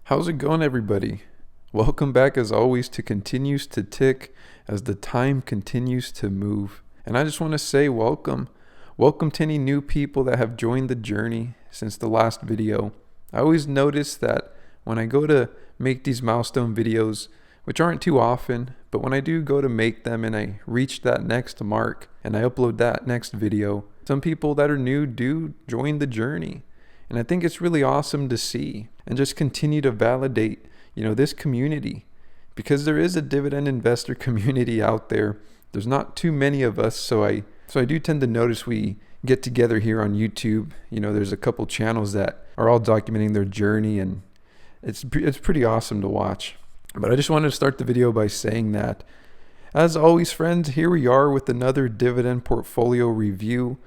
How's it going, everybody? Welcome back, as always, to Continues to Tick as the time continues to move. And I just want to say welcome. Welcome to any new people that have joined the journey since the last video. I always notice that when I go to make these milestone videos, which aren't too often, but when I do go to make them and I reach that next mark and I upload that next video, some people that are new do join the journey. And I think it's really awesome to see and just continue to validate, this community, because there is a dividend investor community out there. There's not too many of us. So I do tend to notice we get together here on YouTube. There's a couple channels that are all documenting their journey, and it's pretty awesome to watch. But I just wanted to start the video by saying that, as always, friends, here we are with another dividend portfolio review.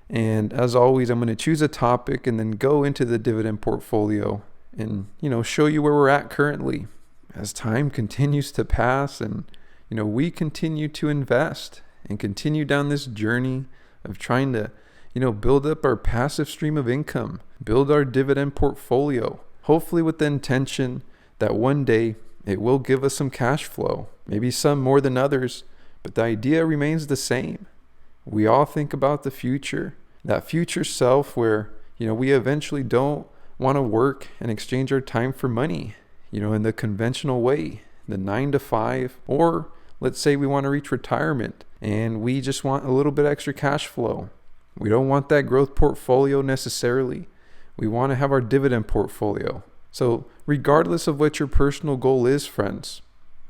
And as always, I'm going to choose a topic and then go into the dividend portfolio and, show you where we're at currently as time continues to pass and, we continue to invest and continue down this journey of trying to, build up our passive stream of income, build our dividend portfolio, hopefully with the intention that one day it will give us some cash flow, maybe some more than others, but the idea remains the same. We all think about the future, that future self where, we eventually don't want to work and exchange our time for money, in the conventional way, the 9 to 5, or let's say we want to reach retirement and we just want a little bit extra cash flow. We don't want that growth portfolio necessarily. We want to have our dividend portfolio. So regardless of what your personal goal is, friends,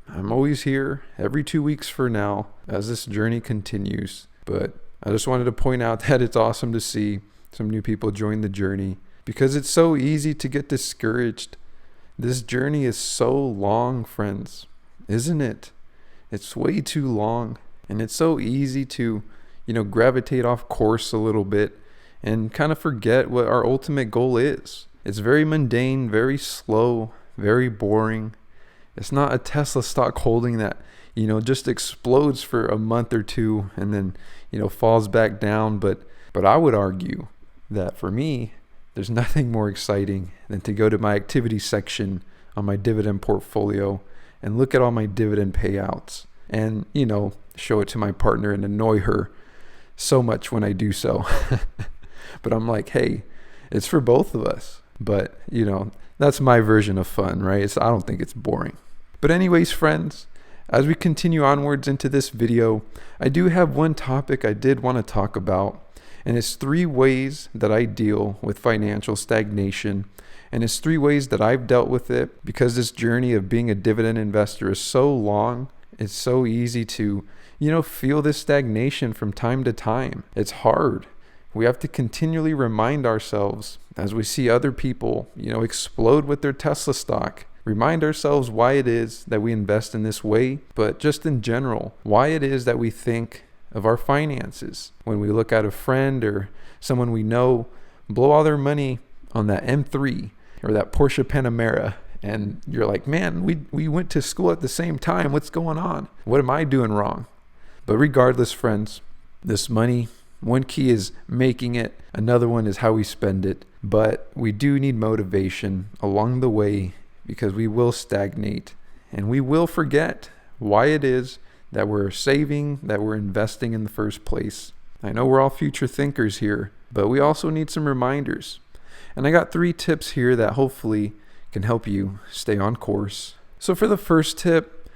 I'm always here every 2 weeks for now as this journey continues. But I just wanted to point out that it's awesome to see some new people join the journey because it's so easy to get discouraged. This journey is so long, friends, isn't it? It's way too long, and it's so easy to, gravitate off course a little bit and kind of forget what our ultimate goal is. It's very mundane, very slow, very boring. It's not a Tesla stock holding that just explodes for a month or two and then, falls back down. But I would argue that for me, there's nothing more exciting than to go to my activity section on my dividend portfolio and look at all my dividend payouts and, show it to my partner and annoy her so much when I do so. But I'm like, hey, it's for both of us. But, that's my version of fun, right? I don't think it's boring. But anyways, friends, as we continue onwards into this video, I do have one topic I did want to talk about, and it's 3 ways that I deal with financial stagnation, and it's 3 ways that I've dealt with it because this journey of being a dividend investor is so long. It's so easy to, feel this stagnation from time to time. It's hard. We have to continually remind ourselves as we see other people, explode with their Tesla stock. Remind ourselves why it is that we invest in this way, but just in general, why it is that we think of our finances. When we look at a friend or someone we know blow all their money on that M3 or that Porsche Panamera, and you're like, man, we went to school at the same time. What's going on? What am I doing wrong? But regardless, friends, this money, one key is making it. Another one is how we spend it. But we do need motivation along the way, because we will stagnate and we will forget why it is that we're saving, that we're investing in the first place. I know we're all future thinkers here, but we also need some reminders. And I got 3 tips here that hopefully can help you stay on course. So for the first tip,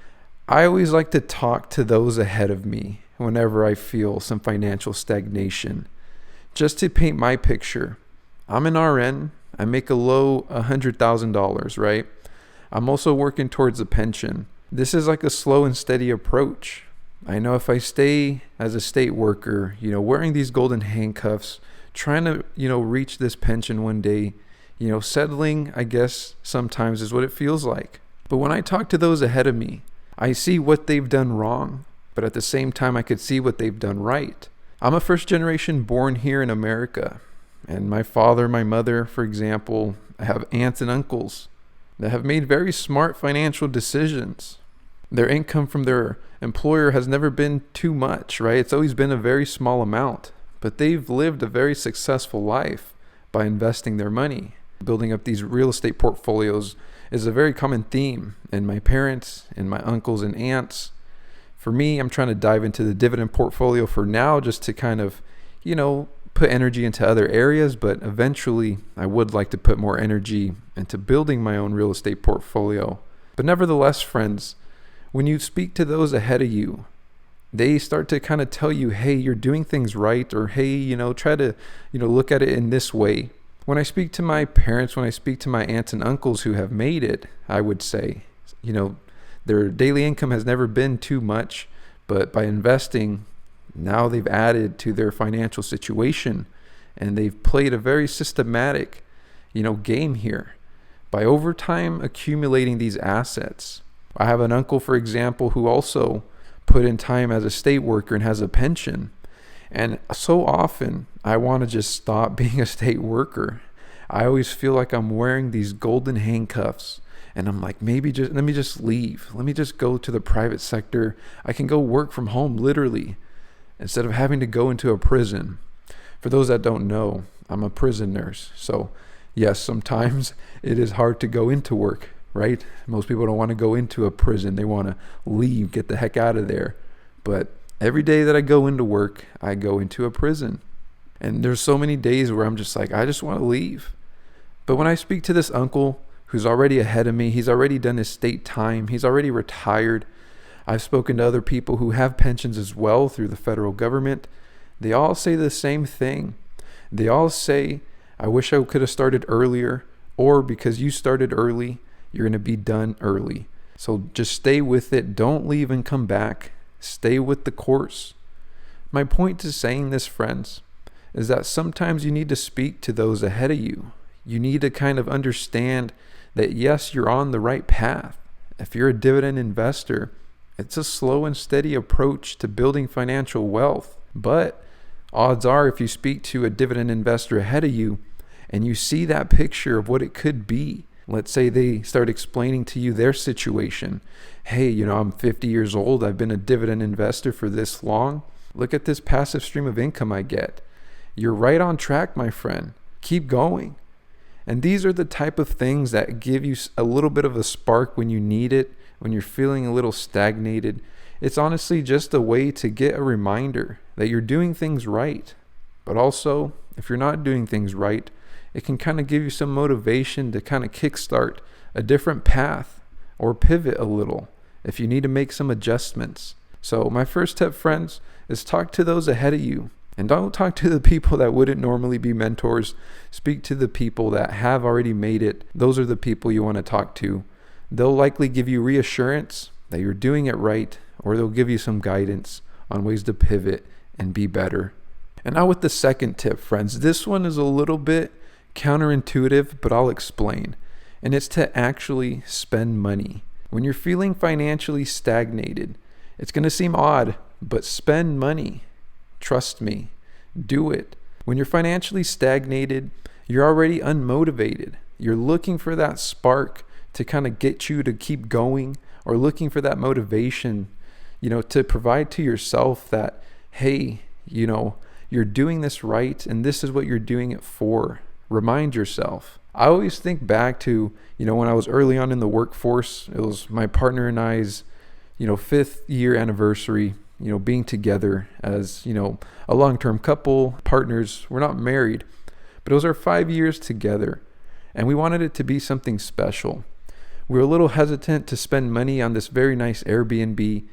I always like to talk to those ahead of me whenever I feel some financial stagnation. Just to paint my picture, I'm an RN. I make a low $100,000, right? I'm also working towards a pension. This is like a slow and steady approach. I know if I stay as a state worker, wearing these golden handcuffs, trying to, reach this pension one day, settling, I guess, sometimes is what it feels like. But when I talk to those ahead of me, I see what they've done wrong, but at the same time, I could see what they've done right. I'm a first generation born here in America. And my father, my mother, for example, I have aunts and uncles that have made very smart financial decisions. Their income from their employer has never been too much, right? It's always been a very small amount, but they've lived a very successful life by investing their money, building up these real estate portfolios is a very common theme in my parents and my uncles and aunts. For me, I'm trying to dive into the dividend portfolio for now just to kind of, put energy into other areas, but eventually I would like to put more energy into building my own real estate portfolio. But nevertheless, friends, when you speak to those ahead of you, they start to kind of tell you, hey, you're doing things right, or hey, try to, look at it in this way. When I speak to my parents, when I speak to my aunts and uncles who have made it, I would say, their daily income has never been too much, but by investing, now they've added to their financial situation, and they've played a very systematic, game here by over time accumulating these assets. I have an uncle, for example, who also put in time as a state worker and has a pension. And so often I want to just stop being a state worker. I always feel like I'm wearing these golden handcuffs, and I'm like, let me just leave. Let me just go to the private sector. I can go work from home, literally, instead of having to go into a prison. For those that don't know, I'm a prison nurse. So yes, sometimes it is hard to go into work, right? Most people don't want to go into a prison. They want to leave, get the heck out of there. But every day that I go into work, I go into a prison. And there's so many days where I'm just like, I just want to leave. But when I speak to this uncle who's already ahead of me, he's already done his state time, he's already retired. I've spoken to other people who have pensions as well through the federal government. They all say the same thing. They all say, I wish I could have started earlier, or because you started early, you're going to be done early. So just stay with it. Don't leave and come back. Stay with the course. My point to saying this, friends, is that sometimes you need to speak to those ahead of you. You need to kind of understand that, yes, you're on the right path. If you're a dividend investor, it's a slow and steady approach to building financial wealth. But odds are, if you speak to a dividend investor ahead of you and you see that picture of what it could be, let's say they start explaining to you their situation. Hey, I'm 50 years old. I've been a dividend investor for this long. Look at this passive stream of income I get. You're right on track, my friend. Keep going. And these are the type of things that give you a little bit of a spark when you need it, when you're feeling a little stagnated. It's honestly just a way to get a reminder that you're doing things right. But also, if you're not doing things right, it can kind of give you some motivation to kind of kickstart a different path or pivot a little if you need to make some adjustments. So my first tip, friends, is talk to those ahead of you. And don't talk to the people that wouldn't normally be mentors. Speak to the people that have already made it. Those are the people you want to talk to. They'll likely give you reassurance that you're doing it right, or they'll give you some guidance on ways to pivot and be better. And now with the second tip, friends, this one is a little bit counterintuitive, but I'll explain. And it's to actually spend money. When you're feeling financially stagnated, it's going to seem odd, but spend money. Trust me, do it. When you're financially stagnated, you're already unmotivated. You're looking for that spark to kind of get you to keep going, or looking for that motivation, to provide to yourself that, hey, you're doing this right and this is what you're doing it for. Remind yourself. I always think back to, when I was early on in the workforce. It was my partner and I's, 5th year anniversary, being together as, a long-term couple, partners. We're not married, but it was our 5 years together, and we wanted it to be something special. We were a little hesitant to spend money on this very nice Airbnb,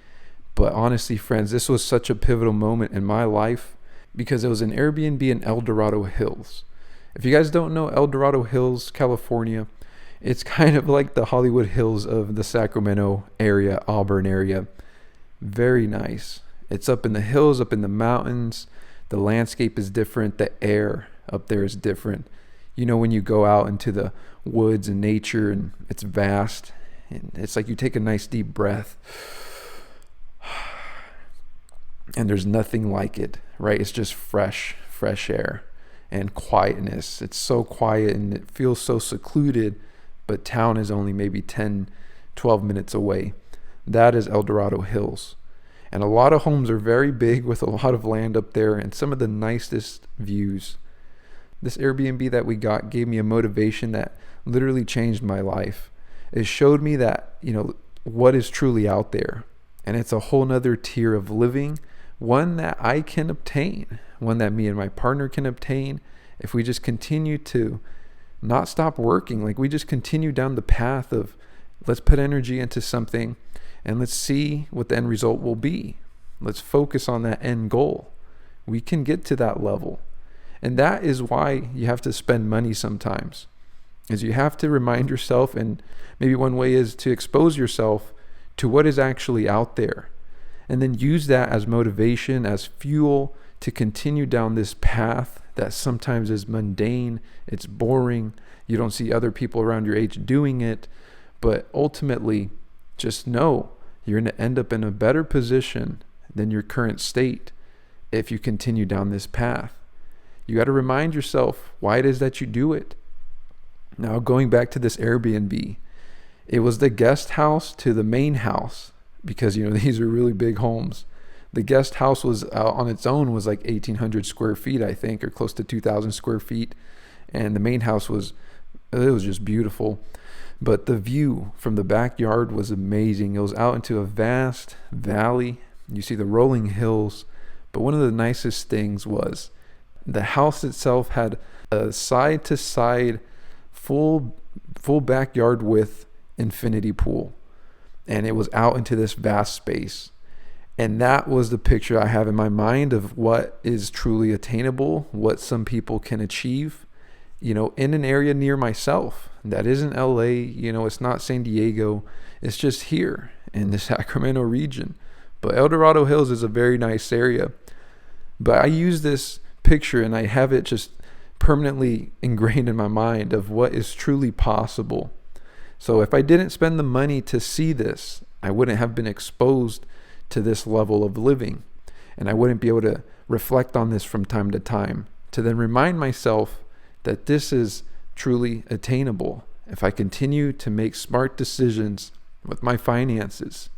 but honestly, friends, this was such a pivotal moment in my life because it was an Airbnb in El Dorado Hills. If you guys don't know El Dorado Hills, California, it's kind of like the Hollywood Hills of the Sacramento area, Auburn area. Very nice. It's up in the hills, up in the mountains. The landscape is different. The air up there is different. When you go out into the woods and nature, and it's vast, and it's like you take a nice deep breath and there's nothing like it, right? It's just fresh air and quietness. It's so quiet and it feels so secluded, but town is only maybe 10, 12 minutes away. That is El Dorado Hills. And a lot of homes are very big with a lot of land up there and some of the nicest views. This Airbnb that we got gave me a motivation that literally changed my life. it showed me that, what is truly out there. And it's a whole nother tier of living, one that I can obtain, one that me and my partner can obtain if we just continue to not stop working. Like, we just continue down the path of, let's put energy into something and let's see what the end result will be. Let's focus on that end goal. We can get to that level. And that is why you have to spend money sometimes, is you have to remind yourself, and maybe one way is to expose yourself to what is actually out there, and then use that as motivation, as fuel to continue down this path that sometimes is mundane, it's boring, you don't see other people around your age doing it, but ultimately just know you're going to end up in a better position than your current state if you continue down this path. You got to remind yourself why it is that you do it. Now, going back to this Airbnb, it was the guest house to the main house, because these are really big homes. The guest house was on its own was like 1,800 square feet, I think, or close to 2,000 square feet, and the main house was just beautiful. But the view from the backyard was amazing. It was out into a vast valley. You see the rolling hills. But one of the nicest things was the house itself had a side-to-side full backyard with infinity pool. And it was out into this vast space. And that was the picture I have in my mind of what is truly attainable, what some people can achieve, in an area near myself. That isn't LA, it's not San Diego. It's just here in the Sacramento region. But El Dorado Hills is a very nice area. But I use this picture and I have it just permanently ingrained in my mind of what is truly possible. So if I didn't spend the money to see this, I wouldn't have been exposed to this level of living. And I wouldn't be able to reflect on this from time to time to then remind myself that this is truly attainable if I continue to make smart decisions with my finances.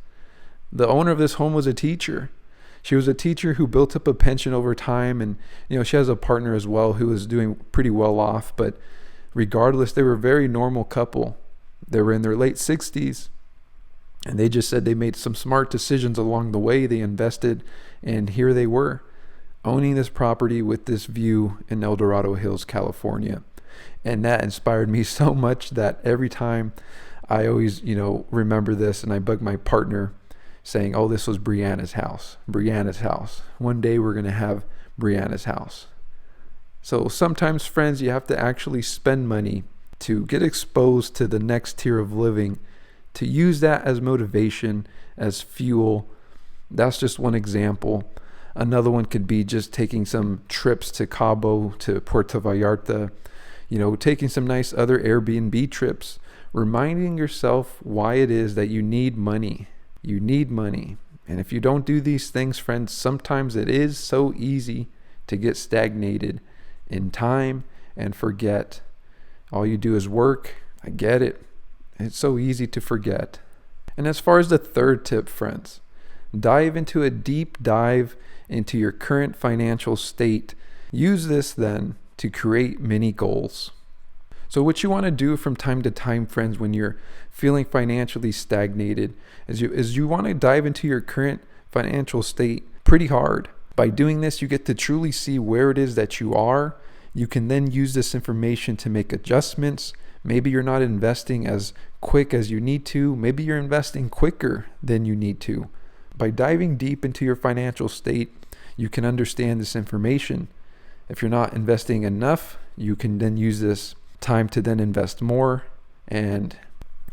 The owner of this home was a teacher. She was a teacher who built up a pension over time, and she has a partner as well who is doing pretty well off. But regardless, they were a very normal couple. They were in their late 60s, and they just said they made some smart decisions along the way. They invested, and here they were, owning this property with this view in El Dorado Hills, California. And that inspired me so much that every time I always, remember this, and I bug my partner saying, oh, this was Brianna's house. One day we're going to have Brianna's house. So sometimes, friends, you have to actually spend money to get exposed to the next tier of living, to use that as motivation, as fuel. That's just one example. Another one could be just taking some trips to Cabo, to Puerto Vallarta, taking some nice other Airbnb trips, reminding yourself why it is that you need money. You need money. And if you don't do these things, friends, sometimes it is so easy to get stagnated in time and forget. All you do is work. I get it. It's so easy to forget. And as far as the third tip, friends, dive into a deep dive into your current financial state. Use this then to create mini goals. So what you want to do from time to time, friends, when you're feeling financially stagnated, is you want to dive into your current financial state pretty hard. By doing this, you get to truly see where it is that you are. You can then use this information to make adjustments. Maybe you're not investing as quick as you need to. Maybe you're investing quicker than you need to. By diving deep into your financial state, you can understand this information. If you're not investing enough, you can then use this time to then invest more, and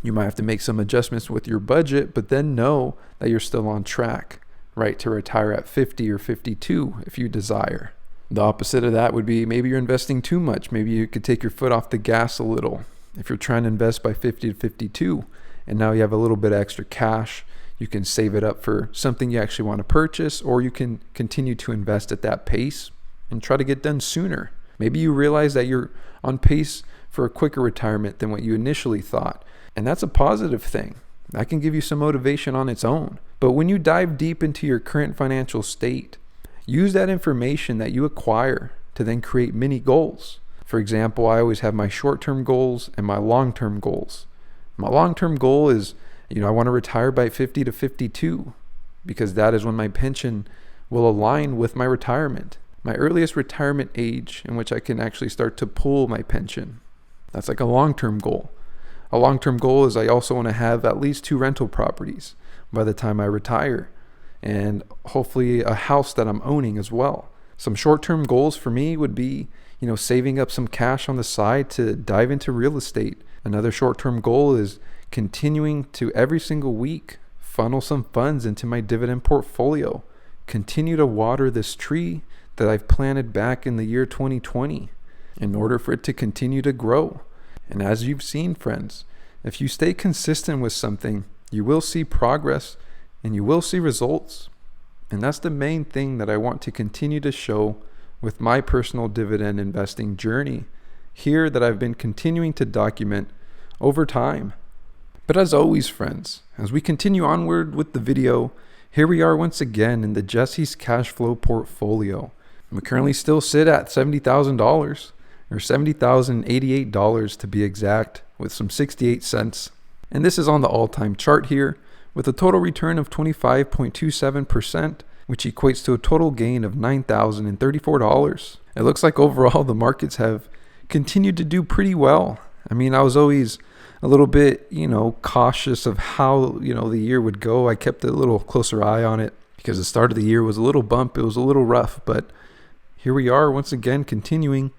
you might have to make some adjustments with your budget, but then know that you're still on track, right, to retire at 50 or 52 if you desire. The opposite of that would be maybe you're investing too much. Maybe you could take your foot off the gas a little. If you're trying to invest by 50 to 52 and now you have a little bit of extra cash, you can save it up for something you actually want to purchase, or you can continue to invest at that pace and try to get done sooner. Maybe you realize that you're on pace for a quicker retirement than what you initially thought. And that's a positive thing. That can give you some motivation on its own. But when you dive deep into your current financial state, use that information that you acquire to then create mini goals. For example, I always have my short-term goals and my long-term goals. My long-term goal is, I want to retire by 50 to 52 because that is when my pension will align with my retirement. My earliest retirement age in which I can actually start to pull my pension. That's like a long-term goal. A long-term goal is I also want to have at least 2 rental properties by the time I retire, and hopefully a house that I'm owning as well. Some short-term goals for me would be, saving up some cash on the side to dive into real estate. Another short-term goal is continuing to every single week funnel some funds into my dividend portfolio. Continue to water this tree that I've planted back in the year 2020 in order for it to continue to grow. And as you've seen, friends, if you stay consistent with something, you will see progress and you will see results. And that's the main thing that I want to continue to show with my personal dividend investing journey here that I've been continuing to document over time. But as always, friends, as we continue onward with the video, here we are once again in the Jesse's cash flow portfolio. We currently still sit at $70,000 or $70,088 to be exact, with some 68 cents. And this is on the all-time chart here with a total return of 25.27%, which equates to a total gain of $9,034. It looks like overall the markets have continued to do pretty well. I was always a little bit, cautious of how, the year would go. I kept a little closer eye on it because the start of the year was a little bump. It was a little rough, but here we are once again continuing.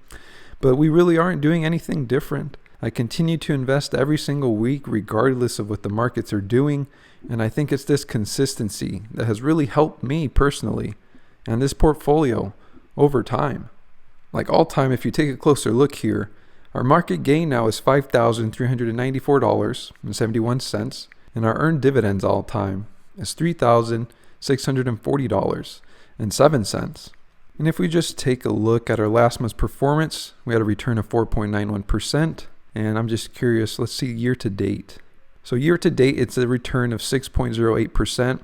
But we really aren't doing anything different. I continue to invest every single week regardless of what the markets are doing. And I think it's this consistency that has really helped me personally and this portfolio over time. Like all time, if you take a closer look here, our market gain now is $5,394.71, and our earned dividends all time is $3,640.07. And if we just take a look at our last month's performance, we had a return of 4.91%. And I'm just curious, let's see year to date. So year to date, it's a return of 6.08%.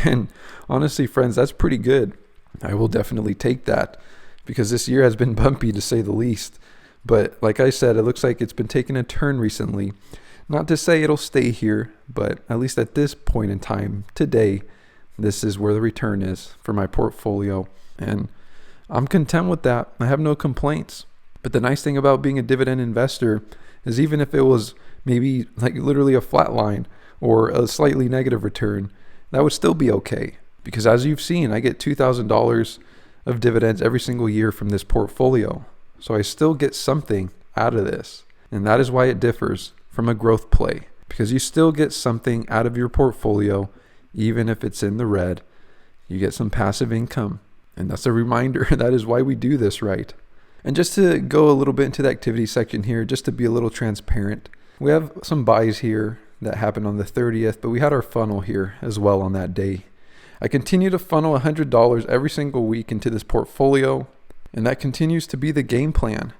And honestly, friends, that's pretty good. I will definitely take that because this year has been bumpy to say the least. But like I said, it looks like it's been taking a turn recently. Not to say it'll stay here, but at least at this point in time, today, this is where the return is for my portfolio. And I'm content with that. I have no complaints. But the nice thing about being a dividend investor is even if it was maybe like literally a flat line or a slightly negative return, that would still be okay. Because as you've seen, I get $2,000 of dividends every single year from this portfolio. So I still get something out of this. And that is why it differs from a growth play. Because you still get something out of your portfolio, even if it's in the red. You get some passive income. And that's a reminder that is why we do this, right? And just to go a little bit into the activity section here, just to be a little transparent, we have some buys here that happened on the 30th, but we had our funnel here as well on that day. I continue to funnel $100 every single week into this portfolio, and that continues to be the game plan,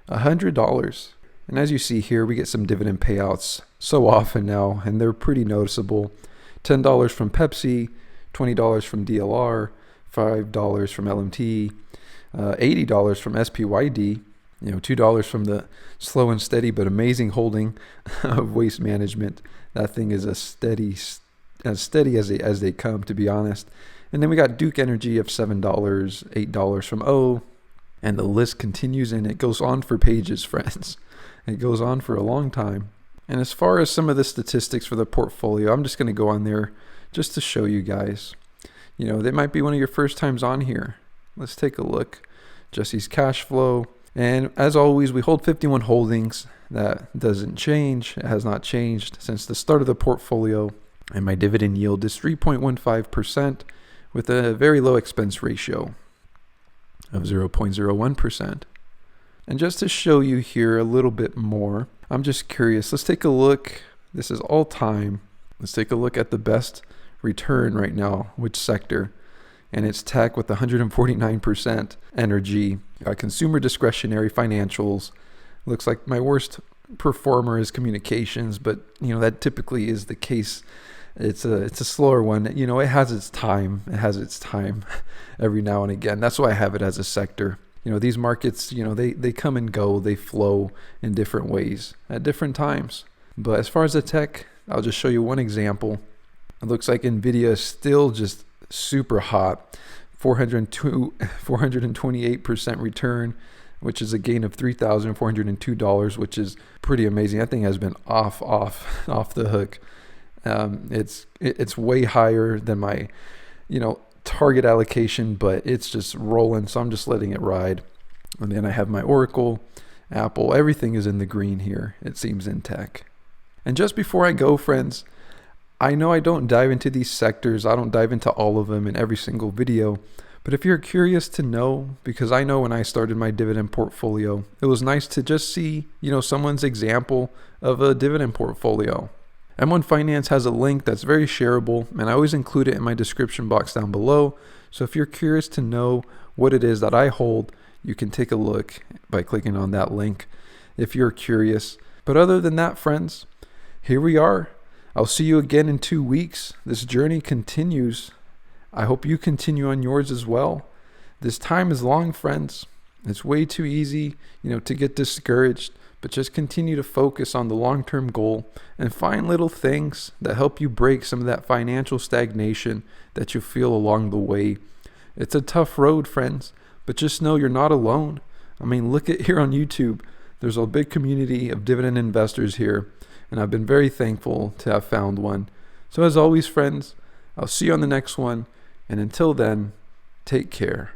$100. And as you see here, we get some dividend payouts so often now, and they're pretty noticeable. $10 from Pepsi, $20 from DLR, $5 from LMT, $80 from SPYD, $2 from the slow and steady but amazing holding of Waste Management. That thing is as steady as they come, to be honest. And then we got Duke Energy of $7, $8 from O, and the list continues, and it goes on for pages, friends. It goes on for a long time. And as far as some of the statistics for the portfolio, I'm just going to go on there just to show you guys. They might be one of your first times on here. Let's take a look. Jesse's cash flow. And as always, we hold 51 holdings. That doesn't change. It has not changed since the start of the portfolio. And my dividend yield is 3.15% with a very low expense ratio of 0.01%. And just to show you here a little bit more, I'm just curious. Let's take a look. This is all time. Let's take a look at the best return right now, which sector, and it's tech with 149%, energy, consumer discretionary, financials. Looks like my worst performer is communications, but that typically is the case. It's a slower one. It has its time. It has its time every now and again. That's why I have it as a sector. These markets, they come and go, they flow in different ways at different times. But as far as the tech, I'll just show you one example. It looks like Nvidia is still just super hot. 428% return, which is a gain of $3,402, which is pretty amazing. That thing has been off the hook. It's way higher than my, target allocation, but it's just rolling. So I'm just letting it ride. And then I have my Oracle, Apple, everything is in the green here. It seems in tech. And just before I go, friends, I know I don't dive into these sectors. I don't dive into all of them in every single video. But if you're curious to know, because I know when I started my dividend portfolio, it was nice to just see, someone's example of a dividend portfolio. M1 Finance has a link that's very shareable, and I always include it in my description box down below. So if you're curious to know what it is that I hold, you can take a look by clicking on that link if you're curious. But other than that, friends, here we are. I'll see you again in 2 weeks. This journey continues. I hope you continue on yours as well. This time is long, friends. It's way too easy, to get discouraged, but just continue to focus on the long-term goal and find little things that help you break some of that financial stagnation that you feel along the way. It's a tough road, friends, but just know you're not alone. Look at here on YouTube. There's a big community of dividend investors here, and I've been very thankful to have found one. So as always, friends, I'll see you on the next one. And until then, take care.